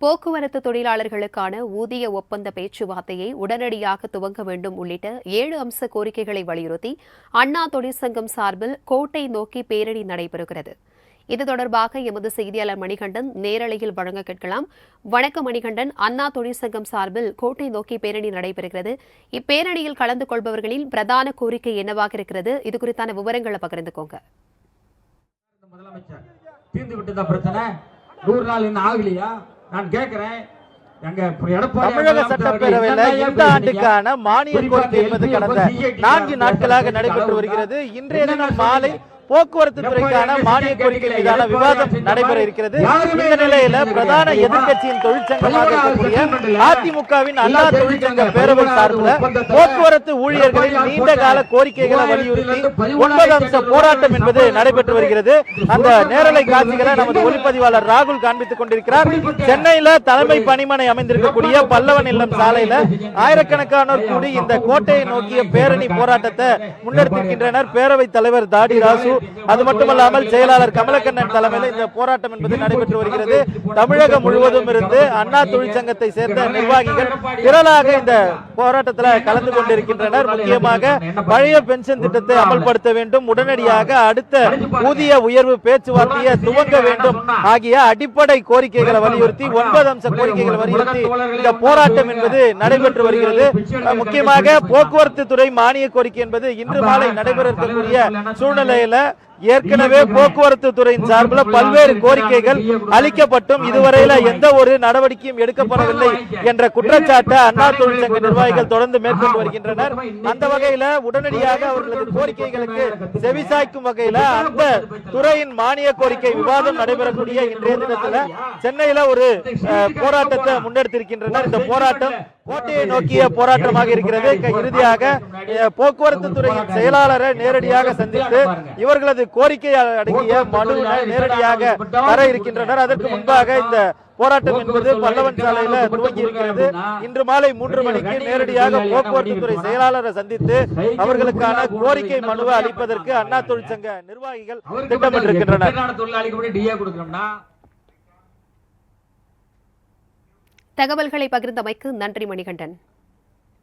போக்குவரத்து தொழிலாளர்களுக்கான ஊதிய ஒப்பந்த பேச்சுவார்த்தையை உடனடியாக துவங்க வேண்டும் உள்ளிட்ட 7 அம்ச கோரிக்கைகளை வலியுறுத்தி அண்ணா தொழிற்சங்கம் சார்பில் கோட்டை நோக்கி பேரணி நடைபெறுகிறது. இது தொடர்பாக எமது செய்தியாளர் மணிகண்டன் நேரலையில் வழங்க கேட்கலாம். வணக்கம் மணிகண்டன். அண்ணா தொழிற்சங்கம் சார்பில் கோட்டை நோக்கி பேரணி நடைபெறுகிறது. இப்பேரணியில் கலந்து கொள்பவர்களின் பிரதான கோரிக்கை என்னவாக இருக்கிறது? இது குறித்தான விவரங்களை பகிர்ந்துக்கோங்க. முதலமைச்சர் தீர்ந்து விட்டதா பிரச்சனை? 100 நாள் இன்னும் ஆகலையா? நான் கேட்கிறேன். தமிழக சட்டப்பேரவையில் இந்த ஆண்டுக்கான மானிய கோரிக்கை என்பது கடந்த 4 நாட்களாக நடைபெற்று வருகிறது. இன்றைய தினம் மாலை போக்குவரத்து துறைக்கான மானிய கோரிக்கை மீதான விவாதம் நடைபெற இருக்கிறது. இந்த நிலையில பிரதான எதிர்க்கட்சியின் தொழிற்சங்கமாக இருக்கக்கூடிய அதிமுகவின் அண்ணா தொழிற்சங்க பேரவை சார்பில் போக்குவரத்து ஊழியர்களின் நீண்ட கால கோரிக்கைகளை வலியுறுத்தி 9 அம்ச போராட்டம் என்பது நடைபெற்று வருகிறது. அந்த நேரலை காட்சிகளை நமது ஒளிப்பதிவாளர் ராகுல் காண்பித்துக் கொண்டிருக்கிறார். சென்னையில தலைமை பணிமனை அமைந்திருக்கக்கூடிய பல்லவன் இல்லம் சாலையில ஆயிரக்கணக்கானோர் கூடி இந்த கோட்டையை நோக்கிய பேரணி போராட்டத்தை முன்னெடுத்திருக்கின்றனர். பேரவைத் தலைவர் தாடி ராசு, அது மட்டுமல்லாமல் செயலாளர் கமலக்கண்ணன் தலைமையில் இந்த போராட்டம் என்பது நடைபெற்று வருகிறது. தமிழகம் முழுவதும் இருந்து அண்ணா தொழிற்சங்கத்தை சேர்ந்த நிர்வாகிகள் திரளாக இந்த போராட்டத்தில் கலந்து கொண்டிருக்கின்றனர். முக்கியமாக பழைய பென்ஷன் திட்டத்தை அமல்படுத்த வேண்டும், உடனடியாக அடுத்த ஊதிய உயர்வு பேச்சுவார்த்தையை துவங்க வேண்டும் ஆகிய அடிப்படை கோரிக்கைகளை வலியுறுத்தி 9 அம்ச கோரிக்கைகளை வலியுறுத்தி இந்த போராட்டம் என்பது நடைபெற்று வருகிறது. முக்கியமாக போக்குவரத்து துறை மானிய கோரிக்கை என்பது இன்று மாலை நடைபெற இருக்கக்கூடிய சூழ்நிலையில ஏற்கனவே போக்குவரத்து துறையின் சார்பில் பல்வேறு கோரிக்கைகள் அளிக்கப்பட்டும் இதுவரையில எந்த ஒரு நடவடிக்கையும் எடுக்கப்படவில்லை என்ற குற்றச்சாட்டை அண்ணா தொழிற்சங்க நிர்வாகிகள் தொடர்ந்து மேற்கொண்டு வருகின்றனர். அந்த வகையில உடனடியாக அவர்களது கோரிக்கைகளுக்கு செவிசாய்க்கும் வகையில அந்த துறையின் மானிய கோரிக்கை விவாதம் நடைபெறக்கூடிய இன்றைய தினத்துல சென்னையில ஒரு போராட்டத்தை முன்னெடுத்திருக்கின்றனர். இந்த போராட்டம் கோட்டையை நோக்கிய போராட்டமாக இருக்கிறது. இறுதியாக போக்குவரத்து துறையின் செயலாளரை நேரடியாக சந்தித்து இவர்களது கோரிக்கை அடங்கிய மனுவினை நேரடியாக தர இருக்கின்றனர். அதற்கு முன்பாக இந்த போராட்டம் என்பது பல்லவன் சாலையில துவங்கி இருக்கிறது. இன்று மாலை 3 மணிக்கு நேரடியாக போக்குவரத்து துறை செயலாளரை சந்தித்து அவர்களுக்கான கோரிக்கை மனுவை அளிப்பதற்கு அண்ணா தொழிற்சங்க நிர்வாகிகள் திட்டமிட்டிருக்கின்றனர். தகவல்களை பகிர்ந்தமைக்கு நன்றி மணிகண்டன்.